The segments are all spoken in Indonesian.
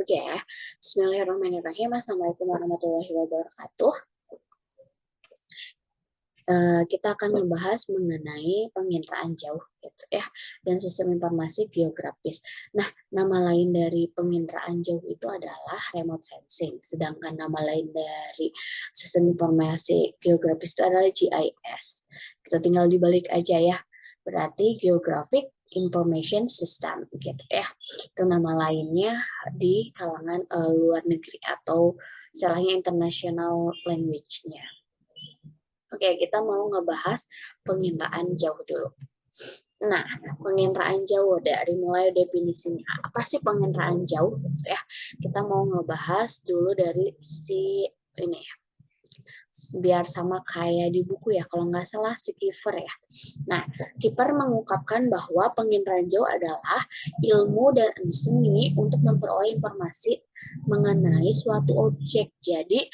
Oke ya, Bismillahirrahmanirrahim. Assalamualaikum warahmatullahi wabarakatuh. Kita akan membahas mengenai penginderaan jauh gitu ya, dan sistem informasi geografis. Nah, nama lain dari penginderaan jauh itu adalah remote sensing, sedangkan nama lain dari sistem informasi geografis itu adalah GIS. Kita tinggal dibalik aja ya. Berarti Geographic Information System gitu ya. Itu nama lainnya di kalangan luar negeri atau istilahnya international language-nya. Oke, kita mau ngebahas penginderaan jauh dulu. Nah, penginderaan jauh dari mulai definisinya. Apa sih penginderaan jauh gitu ya? Kita mau ngebahas dulu dari si ini ya. Biar sama kayak di buku ya, kalau nggak salah si Kiefer ya. Nah, Kiefer mengungkapkan bahwa penginderaan jauh adalah ilmu dan seni untuk memperoleh informasi mengenai suatu objek. Jadi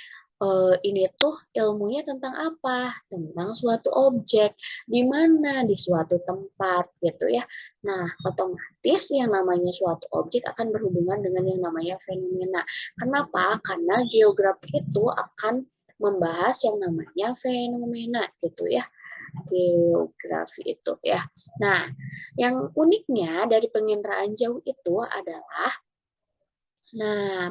ini tuh ilmunya tentang apa? Tentang suatu objek, di mana di suatu tempat gitu ya. Nah, otomatis yang namanya suatu objek akan berhubungan dengan yang namanya fenomena. Kenapa? Karena geografi itu akan membahas yang namanya fenomena gitu ya. Geografi itu ya. Nah, yang uniknya dari penginderaan jauh itu adalah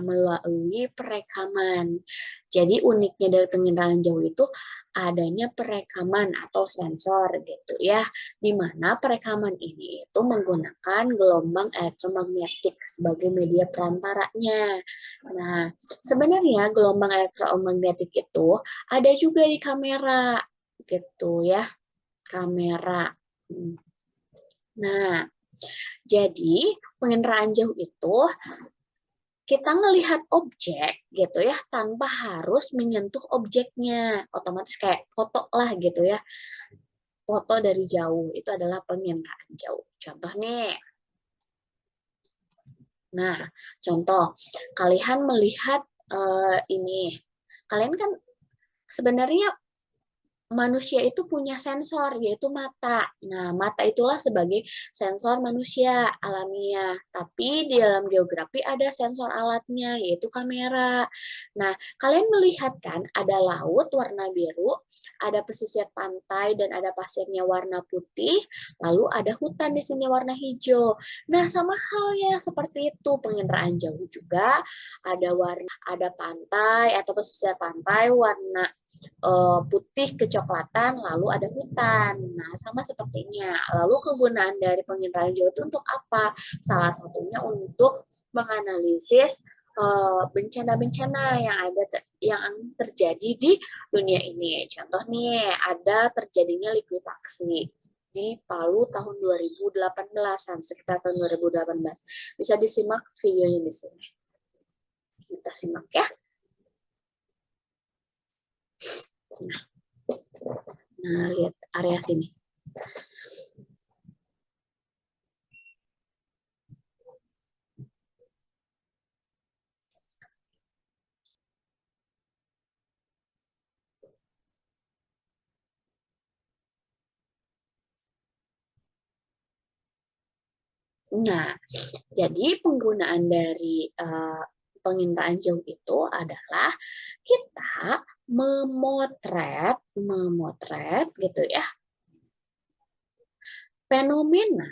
melalui perekaman. Jadi uniknya dari penginderaan jauh itu adanya perekaman atau sensor gitu ya, di mana perekaman ini itu menggunakan gelombang elektromagnetik sebagai media perantaranya. Nah, sebenarnya gelombang elektromagnetik itu ada juga di kamera gitu ya, kamera. Nah, jadi penginderaan jauh itu kita ngelihat objek gitu ya tanpa harus menyentuh objeknya, otomatis kayak foto lah gitu ya, foto dari jauh itu adalah penginderaan jauh. Contoh nih, nah contoh kalian melihat ini, kalian kan sebenarnya manusia itu punya sensor, yaitu mata. Nah, mata itulah sebagai sensor manusia alamiah. Tapi di dalam geografi ada sensor alatnya, yaitu kamera. Nah, kalian melihat kan ada laut warna biru, ada pesisir pantai, dan ada pasirnya warna putih, lalu ada hutan di sini warna hijau. Nah, sama halnya seperti itu, penginderaan jauh juga ada pantai atau pesisir pantai warna putih kecoklatan, lalu ada hutan. Nah, sama sepertinya. Lalu kegunaan dari penginderaan jauh itu untuk apa? Salah satunya untuk menganalisis bencana-bencana yang terjadi di dunia ini. Contoh nih, ada terjadinya likuifaksi di Palu tahun 2018-an, sekitar tahun 2018. Bisa disimak videonya di sini. Kita simak ya. Nah, lihat area sini. Nah, jadi penggunaan dari penginderaan jauh itu adalah kita memotret gitu ya, fenomena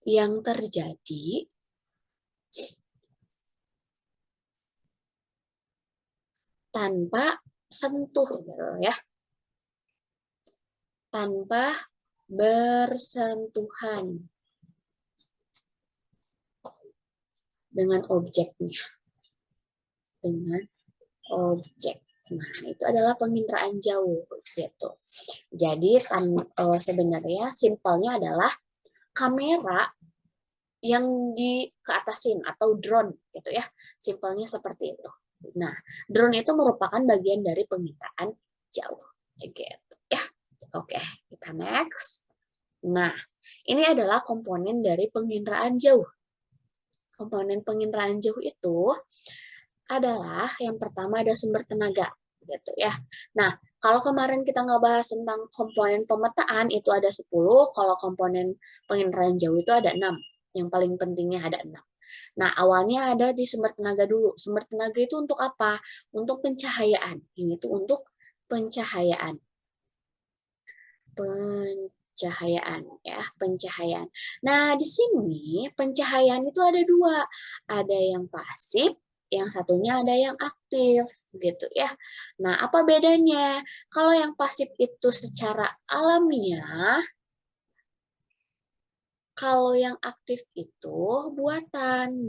yang terjadi tanpa sentuh gitu ya, tanpa bersentuhan dengan objeknya, dengan objek. Nah, itu adalah penginderaan jauh gitu. Jadi sebenarnya simpelnya adalah kamera yang di keatasin atau drone gitu ya. Simpelnya seperti itu. Nah, drone itu merupakan bagian dari penginderaan jauh gitu ya. Oke, kita next. Nah, ini adalah komponen dari penginderaan jauh. Komponen penginderaan jauh itu adalah yang pertama ada sumber tenaga. gitu ya. Nah, kalau kemarin kita nggak bahas tentang komponen pemetaan itu ada 10, kalau komponen penginderaan jauh itu ada 6. Yang paling pentingnya ada 6. Nah, awalnya ada di sumber tenaga dulu. Sumber tenaga itu untuk apa? Untuk pencahayaan. Ini tuh untuk pencahayaan. Pencahayaan ya, pencahayaan. Nah, di sini pencahayaan itu ada dua. Ada yang pasif, yang satunya ada yang aktif gitu ya. Nah, apa bedanya? Kalau yang pasif itu secara alamiah, kalau yang aktif itu buatan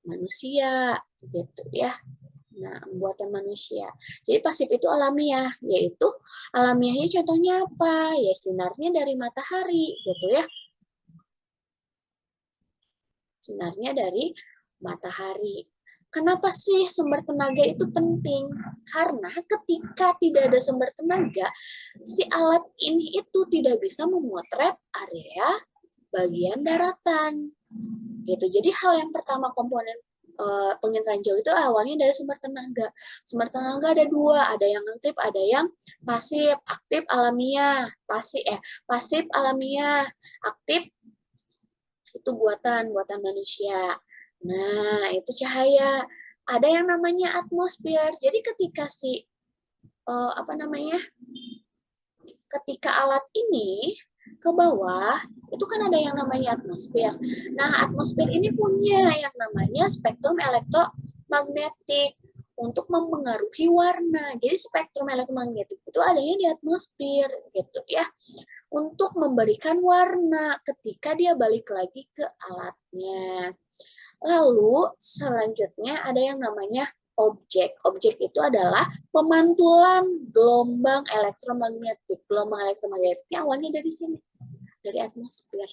manusia gitu ya. Nah, buatan manusia. Jadi pasif itu alamiah, yaitu alamiahnya contohnya apa? Ya sinarnya dari matahari gitu ya. Sinarnya dari matahari. Kenapa sih sumber tenaga itu penting? Karena ketika tidak ada sumber tenaga, si alat ini itu tidak bisa memotret area bagian daratan. Gitu. Jadi hal yang pertama komponen penginderaan jauh itu awalnya dari sumber tenaga. Sumber tenaga ada dua, ada yang aktif, ada yang pasif. Aktif alamiah, pasif alamiah, aktif itu buatan manusia. Nah, itu cahaya. Ada yang namanya atmosfer. Jadi ketika si apa namanya? Ketika alat ini ke bawah, itu kan ada yang namanya atmosfer. Nah, atmosfer ini punya yang namanya spektrum elektromagnetik untuk mempengaruhi warna. Jadi spektrum elektromagnetik itu adanya di atmosfer gitu ya. Untuk memberikan warna ketika dia balik lagi ke alatnya. Lalu selanjutnya ada yang namanya objek. Objek itu adalah pemantulan gelombang elektromagnetik. Gelombang elektromagnetiknya awalnya dari sini, dari atmosfer.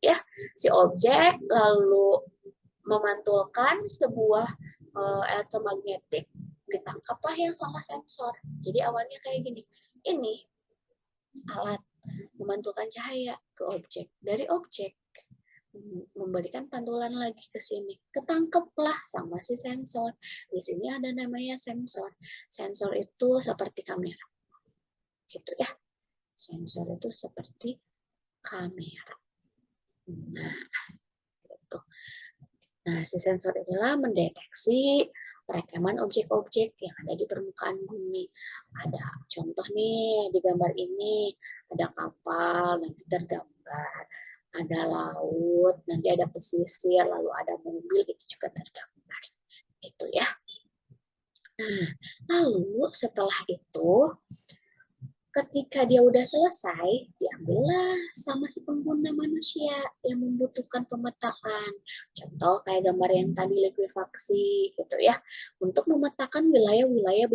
Ya, si objek lalu memantulkan sebuah elektromagnetik, ditangkaplah yang sama sensor. Jadi awalnya kayak gini. Ini alat memantulkan cahaya ke objek. Dari objek memberikan pantulan lagi ke sini. Ketangkeplah sama si sensor. Di sini ada namanya sensor. Sensor itu seperti kamera. Gitu ya. Sensor itu seperti kamera. Nah, gitu. Nah, si sensor inilah mendeteksi perekaman objek-objek yang ada di permukaan bumi. Ada contoh nih di gambar ini, ada kapal nanti tergambar, ada laut, nanti ada pesisir, lalu ada mobil itu juga tergambar. Gitu ya. Nah, lalu setelah itu ketika dia udah selesai, diambillah sama si pengguna manusia yang membutuhkan pemetaan. Contoh kayak gambar yang tadi likuifaksi gitu ya, untuk memetakan wilayah-wilayah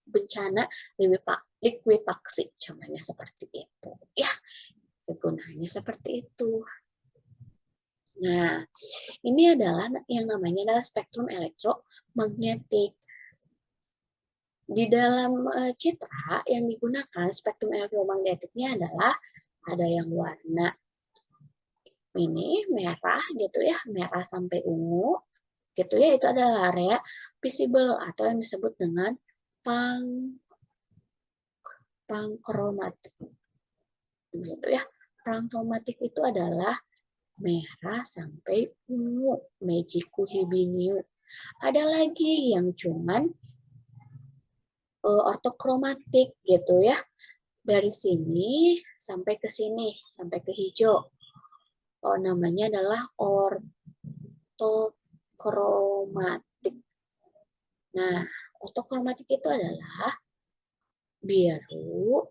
bencana likuifaksi, contohnya seperti itu. Ya, kegunaannya seperti itu. Nah, ini adalah yang namanya adalah spektrum elektromagnetik. Di dalam citra yang digunakan spektrum elektromagnetiknya adalah ada yang warna ini merah gitu ya, merah sampai ungu gitu ya, itu adalah area visible atau yang disebut dengan pangkromatik gitu ya. Pangkromatik itu adalah merah sampai ungu, Meiji Hibiniu. Ada lagi yang cuman ortokromatik gitu ya. Dari sini sampai ke sini, sampai ke hijau. Oh, namanya adalah ortokromatik. Nah, ortokromatik itu adalah biru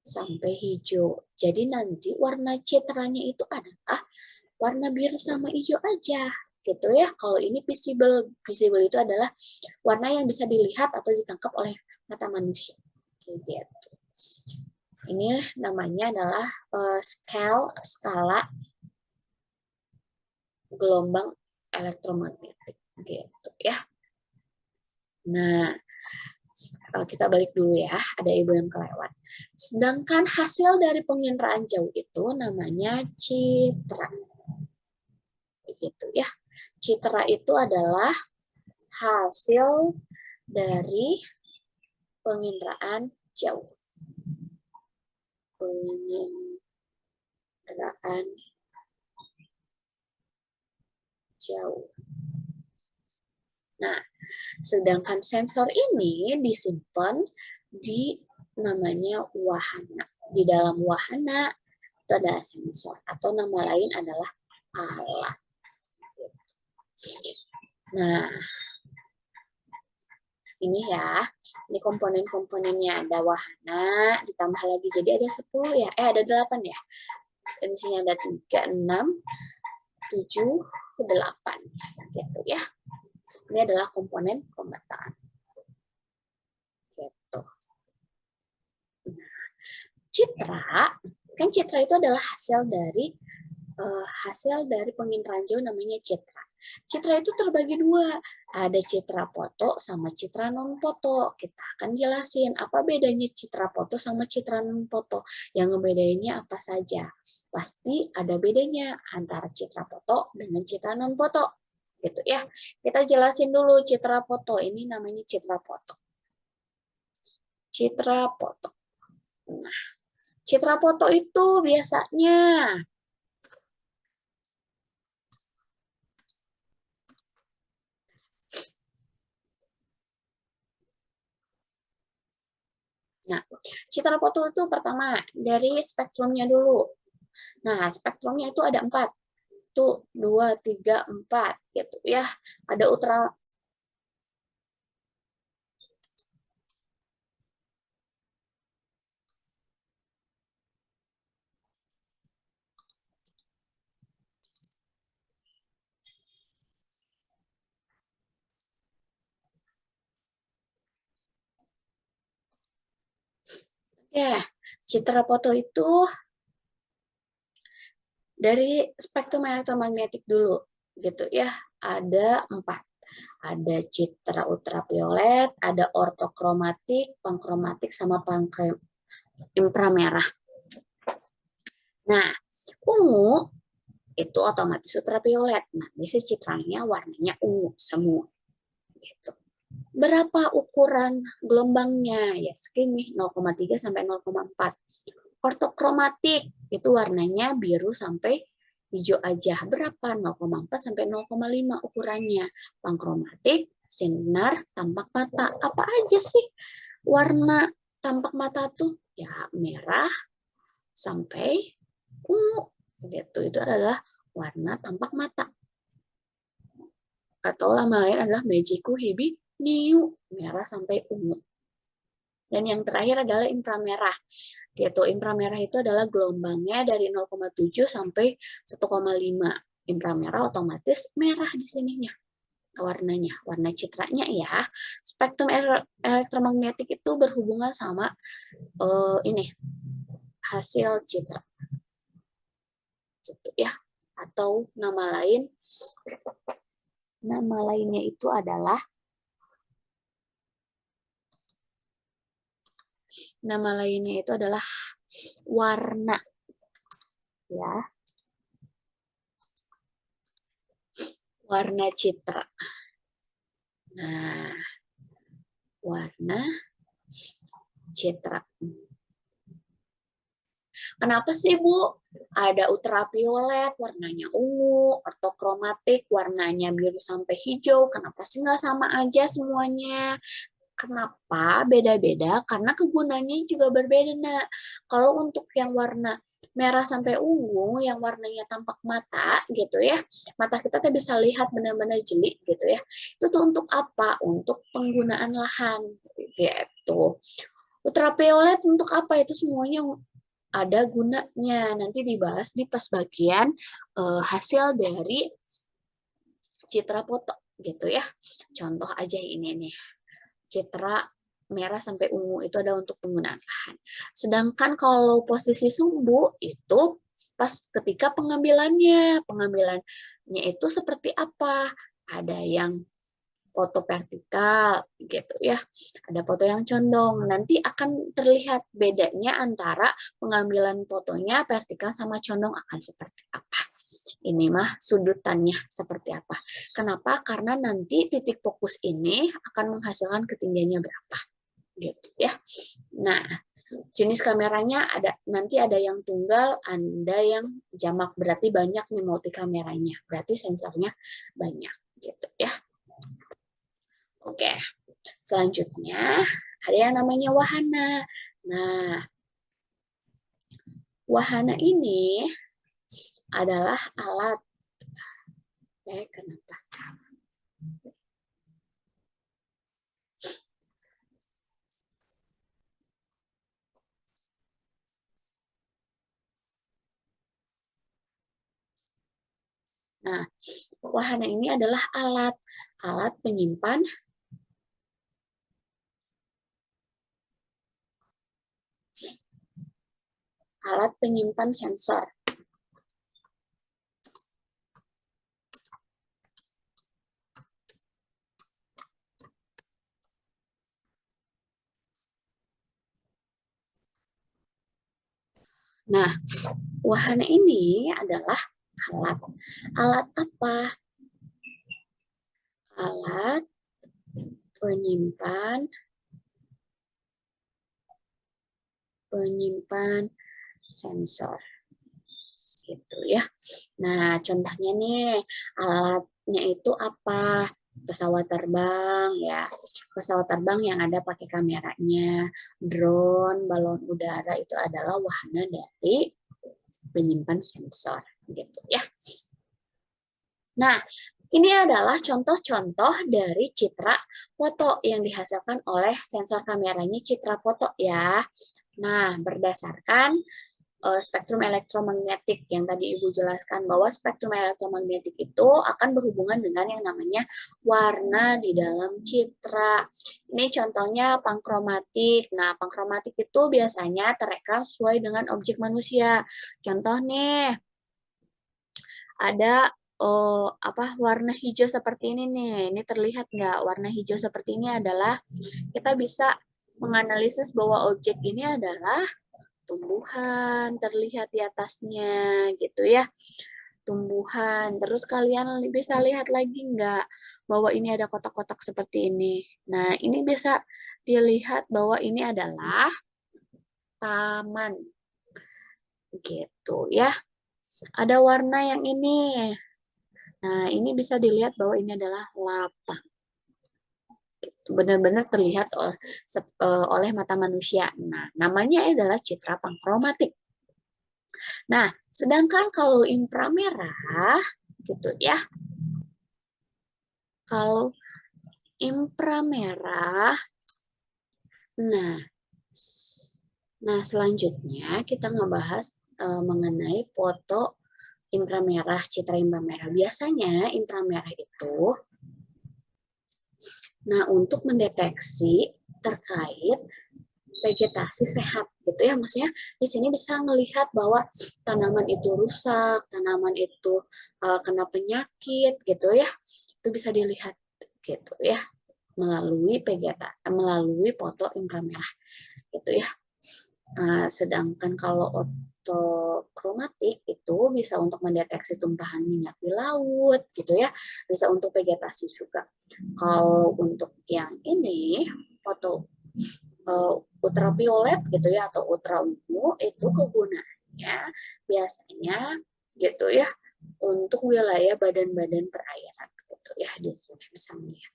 sampai hijau. Jadi nanti warna citranya itu adalah warna biru sama hijau aja gitu ya. Kalau ini visible, visible itu adalah warna yang bisa dilihat atau ditangkap oleh mata manusia. Gitu. Ini namanya adalah skala gelombang elektromagnetik gitu ya. Nah, kita balik dulu ya, ada ibu yang kelewat. Sedangkan hasil dari penginderaan jauh itu namanya citra. Gitu ya. Citra itu adalah hasil dari penginderaan jauh. Penginderaan jauh. Nah, sedangkan sensor ini disimpan di namanya wahana. Di dalam wahana itu ada sensor atau nama lain adalah alat. Nah, ini ya, ini komponen-komponennya ada wahana, ditambah lagi jadi ada 10 ya, ada 8 ya. Di sini ada 3, 6, 7, 8 gitu ya. Ini adalah komponen pemetaan. Gitu. Nah, citra, kan citra itu adalah hasil dari penginderaan jauh namanya citra. Citra itu terbagi 2, ada citra foto sama citra non foto. Kita akan jelasin apa bedanya citra foto sama citra non foto. Yang ngebedainnya apa saja. Pasti ada bedanya antara citra foto dengan citra non foto. Gitu ya. Kita jelasin dulu citra foto. Ini namanya citra foto. Citra foto. Nah, citra foto itu biasanya Nah, citra foto itu pertama dari spektrumnya dulu. Nah, spektrumnya itu ada 4. Tuh, 2, 3, 4 gitu ya. Ada ultra ya, citra foto itu dari spektrum elektromagnetik dulu gitu ya. Ada 4. Ada citra ultraviolet, ada ortokromatik, pangkromatik sama inframerah. Nah, ungu itu otomatis ultraviolet. Nah, di sini citranya warnanya ungu semua. Gitu. Berapa ukuran gelombangnya? Ya, segini 0,3 sampai 0,4. Ortokromatik itu warnanya biru sampai hijau aja. Berapa? 0,4 sampai 0,5 ukurannya. Pangkromatik sinar tampak mata. Apa aja sih warna tampak mata tuh? Ya, merah sampai ungu. Gitu. Itu adalah warna tampak mata. Atau nama lain adalah Mejiku Hibi Niu, merah sampai ungu. Dan yang terakhir adalah inframerah. Yaitu inframerah itu adalah gelombangnya dari 0,7 sampai 1,5. Inframerah otomatis merah di sininya. Warnanya, warna citranya ya. Spektrum elektromagnetik itu berhubungan sama ini hasil citra. Gitu ya. Atau nama lainnya itu adalah warna ya, warna citra. Nah, warna citra. Kenapa sih, Bu? Ada ultraviolet, warnanya ungu, ortokromatik, warnanya biru sampai hijau. Kenapa sih nggak sama aja semuanya? Kenapa beda-beda? Karena kegunaannya juga berbeda, Nak. Kalau untuk yang warna merah sampai ungu, yang warnanya tampak mata, gitu ya, mata kita tuh bisa lihat benar-benar jeli, gitu ya. Itu tuh untuk apa? Untuk penggunaan lahan, gitu. Ultraviolet untuk apa? Itu semuanya ada gunanya. Nanti dibahas di pas bagian hasil dari citra foto, gitu ya. Contoh aja ini nih. Citra merah sampai ungu itu ada untuk penggunaan lahan. Sedangkan kalau posisi sumbu itu pas ketika pengambilannya itu seperti apa? Ada yang foto vertikal gitu ya. Ada foto yang condong. Nanti akan terlihat bedanya antara pengambilan fotonya vertikal sama condong akan seperti apa. Ini mah sudutannya seperti apa. Kenapa? Karena nanti titik fokus ini akan menghasilkan ketinggiannya berapa. Gitu ya. Nah, jenis kameranya nanti ada yang tunggal, ada yang jamak. Berarti banyak nih multi kameranya. Berarti sensornya banyak gitu ya. Oke, selanjutnya ada yang namanya wahana. Nah, wahana ini adalah alat. Kenapa? Nah, wahana ini adalah alat penyimpan sensor. Nah, wahana ini adalah alat. Alat apa? Alat penyimpan sensor. Gitu ya. Nah, contohnya nih, alatnya itu apa? Pesawat terbang ya. Pesawat terbang yang ada pakai kameranya, drone, balon udara itu adalah wahana dari penyimpan sensor gitu ya. Nah, ini adalah contoh-contoh dari citra foto yang dihasilkan oleh sensor kameranya citra foto ya. Nah, berdasarkan spektrum elektromagnetik yang tadi Ibu jelaskan bahwa spektrum elektromagnetik itu akan berhubungan dengan yang namanya warna di dalam citra. Ini contohnya pankromatik. Nah, pankromatik itu biasanya terekam sesuai dengan objek manusia. Contoh nih, ada warna hijau seperti ini nih. Ini terlihat nggak? Warna hijau seperti ini adalah kita bisa menganalisis bahwa objek ini adalah tumbuhan terlihat di atasnya gitu ya, tumbuhan. Terus kalian bisa lihat lagi nggak bahwa ini ada kotak-kotak seperti ini. Nah, ini bisa dilihat bahwa ini adalah taman gitu ya. Ada warna yang ini. Nah, ini bisa dilihat bahwa ini adalah lapang. Benar-benar terlihat oleh mata manusia. Nah, namanya adalah citra pankromatik. Nah, sedangkan kalau inframerah gitu ya. Kalau inframerah, nah selanjutnya kita ngebahas mengenai foto inframerah, citra inframerah. Biasanya inframerah itu, nah untuk mendeteksi terkait vegetasi sehat gitu ya, maksudnya di sini bisa melihat bahwa tanaman itu rusak, tanaman itu kena penyakit gitu ya, itu bisa dilihat gitu ya melalui melalui foto inframerah gitu ya. Sedangkan kalau otokromatik itu bisa untuk mendeteksi tumpahan minyak di laut gitu ya, bisa untuk vegetasi juga. Kalau untuk yang ini foto ultraviolet gitu ya atau ultraungu itu kegunaannya biasanya gitu ya untuk wilayah badan-badan perairan gitu ya, di sini bisa melihat.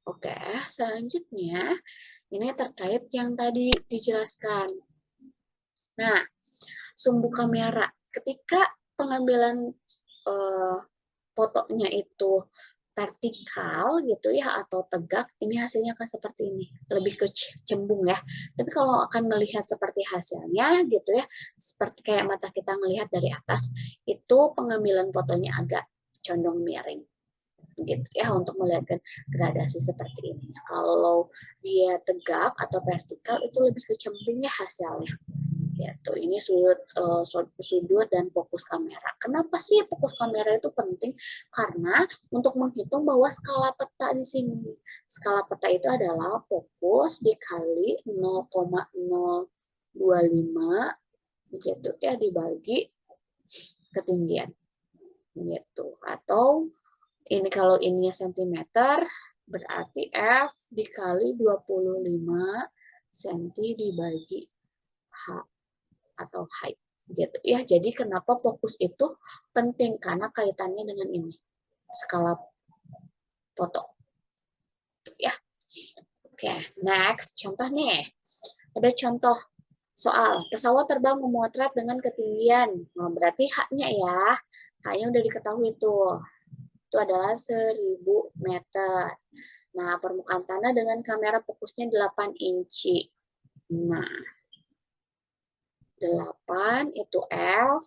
Oke, selanjutnya ini terkait yang tadi dijelaskan. Nah, sumbu kamera ketika pengambilan fotonya itu vertikal gitu ya atau tegak, ini hasilnya akan seperti ini, lebih ke cembung ya. Tapi kalau akan melihat seperti hasilnya gitu ya, seperti kayak mata kita melihat dari atas, itu pengambilan fotonya agak condong miring gitu ya untuk melihat gradasi seperti ini. Kalau dia tegak atau vertikal itu lebih ke cembung ya hasilnya Gitu. Ini sudut dan fokus kamera. Kenapa sih fokus kamera itu penting? Karena untuk menghitung bahwa skala peta di sini. Skala peta itu adalah fokus dikali 0,025 gitu ya dibagi ketinggian gitu. Atau ini kalau ininya sentimeter berarti F dikali 25 cm dibagi H atau height gitu ya. Jadi kenapa fokus itu penting karena kaitannya dengan ini skala foto ya. Oke, next contoh nih. Ada contoh soal pesawat terbang memotret dengan ketinggian. Nah, berarti H-nya ya. H-nya udah diketahui tuh. Itu adalah 1000 meter. Nah, permukaan tanah dengan kamera fokusnya 8 inci. Nah, 8 itu F,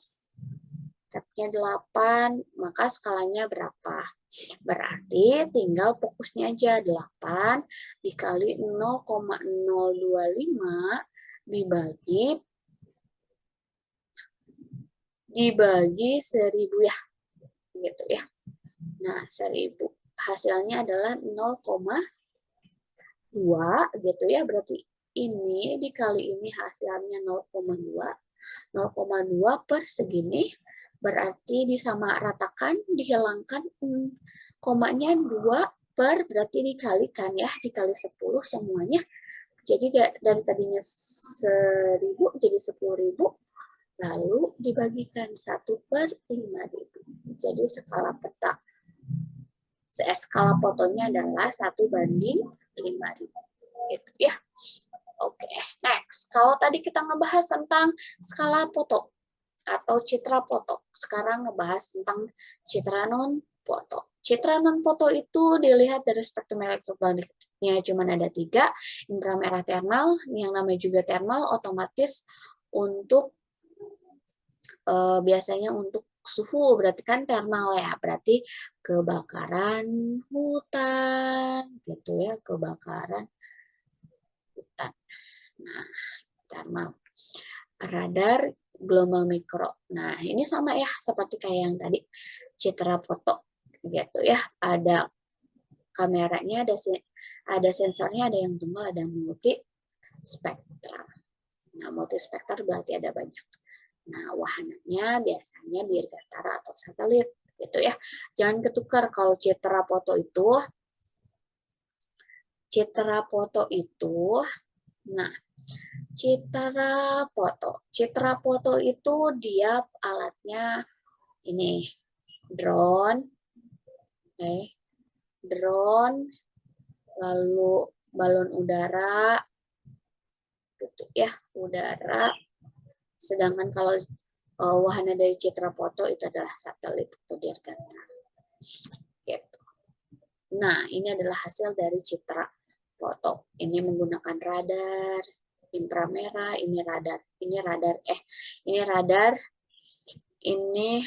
F-nya 8, maka skalanya berapa? Berarti tinggal fokusnya aja 8 dikali 0,025 dibagi 1000 ya. Gitu ya. Nah, 1000. Hasilnya adalah 0,2 gitu ya. Berarti ini dikali ini hasilnya 0,2. 0,2 per segini berarti disamaratakan, dihilangkan komanya 2 per berarti dikalikan ya, dikali 10 semuanya. Jadi dari tadinya 1000 jadi 10.000 lalu dibagikan 1 per 5.000. Jadi skala peta skala fotonya adalah 1:5.000 gitu ya. Oke, next. Kalau tadi kita ngebahas tentang skala foto atau citra foto, sekarang ngebahas tentang citra non foto. Citra non foto itu dilihat dari spektrum elektromagnetiknya cuma ada 3, inframerah thermal, yang namanya juga thermal, otomatis untuk biasanya untuk suhu, berarti kan thermal ya, berarti kebakaran hutan, gitu ya, kebakaran hutan. Nah, thermal. Radar gelombang mikro. Nah, ini sama ya, seperti kayak yang tadi, citra foto, gitu ya. Ada kameranya, ada sensornya, ada yang tunggal, ada multi spektral. Nah, multi spektral berarti ada banyak. Nah, wahananya biasanya dirgantara atau satelit, gitu ya. Jangan ketukar kalau citra foto itu, nah, citra foto itu dia alatnya ini drone, drone, lalu balon udara, gitu ya, udara. Sedangkan kalau wahana dari citra foto itu adalah satelit atau dirgantara. Gitu. Nah, ini adalah hasil dari citra foto. Ini menggunakan radar inframerah, ini radar, ini radar, ini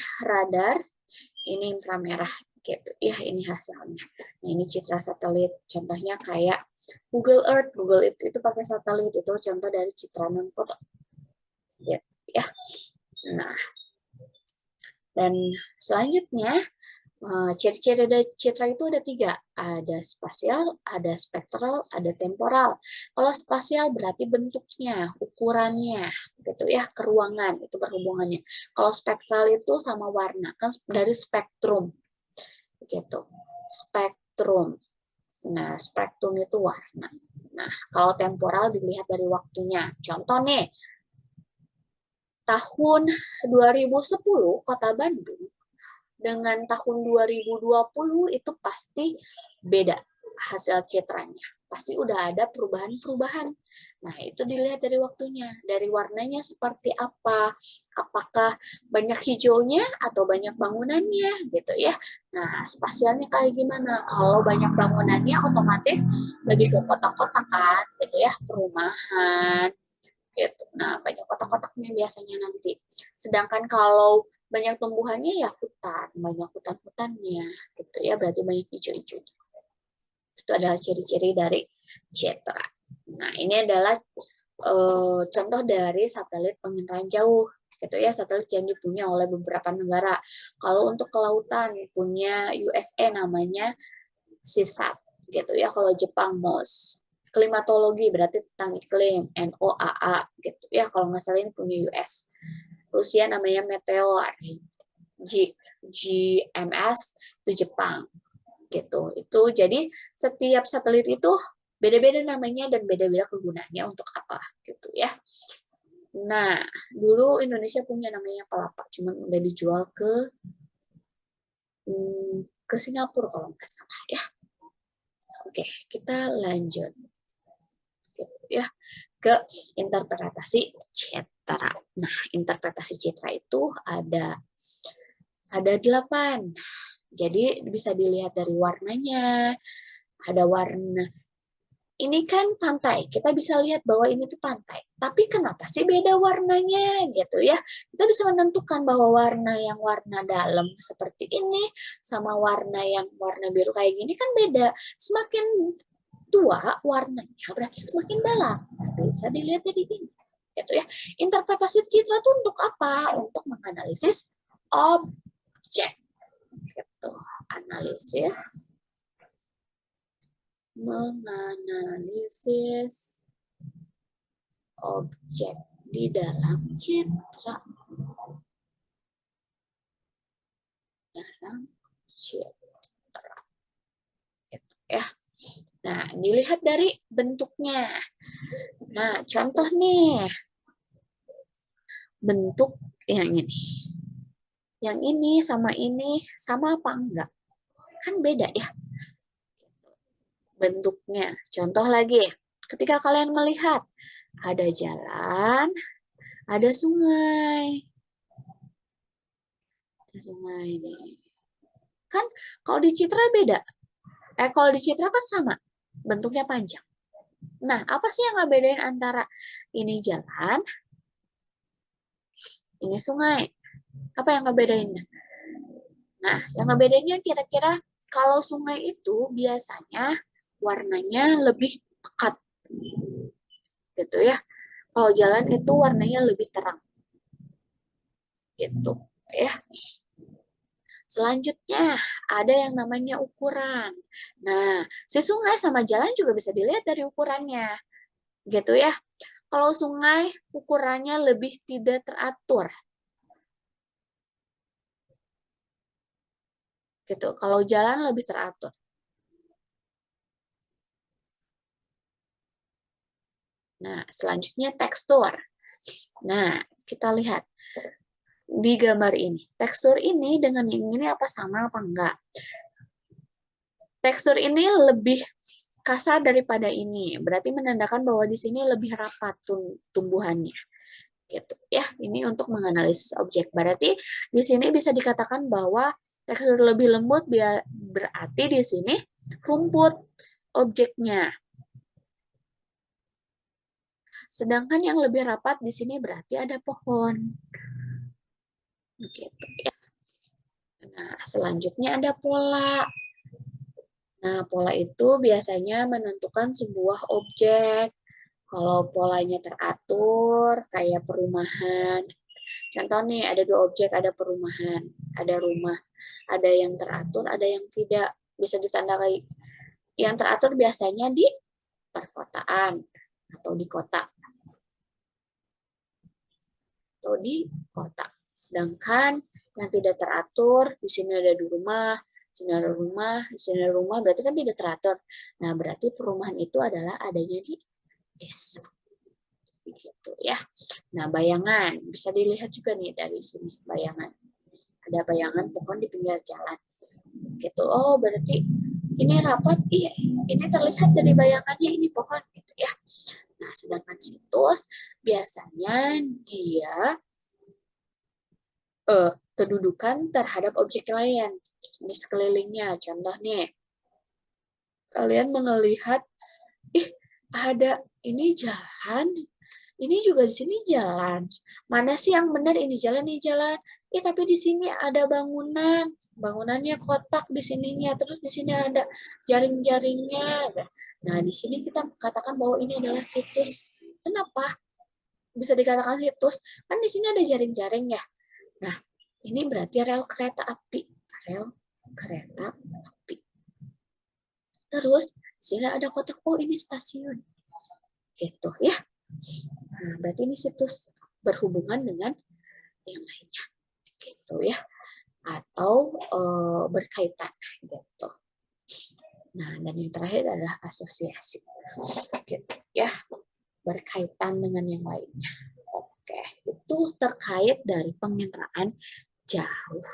inframerah gitu. Ya, ini hasilnya. Nah, ini citra satelit. Contohnya kayak Google Earth. Google Earth itu pakai satelit, itu contoh dari citra non foto. Gitu, ya. Nah, dan selanjutnya ciri-ciri dari citra itu ada 3, ada spasial, ada spektral, ada temporal. Kalau spasial berarti bentuknya, ukurannya, gitu ya, keruangan itu berhubungannya. Kalau spektral itu sama warna, kan dari spektrum, gitu. Spektrum. Nah, spektrum itu warna. Nah, kalau temporal dilihat dari waktunya. Contoh nih, tahun 2010 Kota Bandung dengan tahun 2020 itu pasti beda hasil citranya. Pasti udah ada perubahan-perubahan. Nah, itu dilihat dari waktunya, dari warnanya seperti apa, apakah banyak hijaunya atau banyak bangunannya, gitu ya. Nah, spasialnya kayak gimana? Kalau banyak bangunannya otomatis lebih ke kotak-kotak kan, gitu ya, perumahan, gitu. Nah, banyak kotak-kotaknya biasanya nanti. Sedangkan kalau banyak tumbuhannya ya hutan, banyak hutan-hutannya, gitu ya, berarti banyak hijau-hijaunya. Itu adalah ciri-ciri dari citra. Nah, ini adalah contoh dari satelit penginderaan jauh gitu ya, satelit yang dipunya oleh beberapa negara. Kalau untuk kelautan punya USA namanya CISAT gitu ya, kalau Jepang MOS. Klimatologi berarti tentang iklim, NOAA gitu ya, kalau nggak salah ini punya US. Rusia namanya Meteor, GMS itu Jepang gitu. Itu jadi setiap satelit itu beda-beda namanya dan beda-beda kegunaannya untuk apa gitu ya. Nah, dulu Indonesia punya namanya Palapa, cuman udah dijual ke Singapura kalau nggak salah ya. Oke, kita lanjut gitu ya ke interpretasi citra. Nah, interpretasi citra itu ada 8. Jadi bisa dilihat dari warnanya, ada warna. Ini kan pantai, kita bisa lihat bahwa ini tuh pantai. Tapi kenapa sih beda warnanya gitu ya? Kita bisa menentukan bahwa warna dalam seperti ini sama warna yang warna biru kayak gini kan beda. Semakin tua warnanya berarti semakin dalam. Bisa dilihat dari ini. Gitu ya. Interpretasi citra itu untuk apa? Untuk menganalisis objek. Gitu. Analisis menganalisis objek di dalam citra. Dalam citra. Gitu ya. Nah, dilihat dari bentuknya. Nah, contoh nih. Bentuk yang ini. Yang ini sama apa enggak? Kan beda ya. Bentuknya. Contoh lagi. Ketika kalian melihat ada jalan, ada sungai. Ada sungai nih. Kan kalau di citra beda. Kalau di citra kan sama. Bentuknya panjang. Nah, apa sih yang ngebedain antara ini jalan, ini sungai? Apa yang ngebedainnya? Nah, yang ngebedainnya kira-kira kalau sungai itu biasanya warnanya lebih pekat. Gitu ya. Kalau jalan itu warnanya lebih terang. Gitu ya. Selanjutnya, ada yang namanya ukuran. Nah, si sungai sama jalan juga bisa dilihat dari ukurannya. Gitu ya. Kalau sungai, ukurannya lebih tidak teratur. Gitu. Kalau jalan lebih teratur. Nah, selanjutnya tekstur. Nah, kita lihat di gambar ini. Tekstur ini dengan yang ini apa sama apa enggak? Tekstur ini lebih kasar daripada ini. Berarti menandakan bahwa di sini lebih rapat tumbuhannya. Gitu ya. Ini untuk menganalisis objek. Berarti di sini bisa dikatakan bahwa tekstur lebih lembut berarti di sini rumput objeknya. Sedangkan yang lebih rapat di sini berarti ada pohon. Gitu ya. Nah, selanjutnya ada pola. Nah, pola itu biasanya menentukan sebuah objek. Kalau polanya teratur, kayak perumahan. Contoh nih, ada 2 objek, ada perumahan, ada rumah. Ada yang teratur, ada yang tidak. Bisa ditandai. Yang teratur biasanya di perkotaan atau di kota. Atau di kota. Sedangkan yang tidak teratur, di sini ada 2 rumah, di sini ada rumah, berarti kan tidak teratur. Nah, berarti perumahan itu adalah adanya di desa. Gitu ya. Nah, bayangan bisa dilihat juga nih dari sini bayangan. Ada bayangan pohon di pinggir jalan. Gitu. Oh, berarti ini rapat. Iya, ini terlihat dari bayangannya ini pohon gitu ya. Nah, sedangkan situs biasanya dia kedudukan terhadap objek lain di sekelilingnya. Contoh nih, kalian melihat, ada ini jalan, ini juga di sini jalan. Mana sih yang benar ini jalan, ini jalan. Tapi di sini ada bangunan, bangunannya kotak di sininya, terus di sini ada jaring-jaringnya. Nah, di sini kita katakan bahwa ini adalah situs Kenapa bisa dikatakan situs? Kan di sini ada jaring-jaring ya. Nah, ini berarti rel kereta api. Rel kereta api. Terus, di sini ada kotak, oh ini stasiun. Gitu ya. Nah, berarti ini situs berhubungan dengan yang lainnya. Gitu ya. Atau berkaitan gitu. Nah, dan yang terakhir adalah asosiasi. Gitu ya. Berkaitan dengan yang lainnya. Oke, itu terkait dari penginderaan jauh.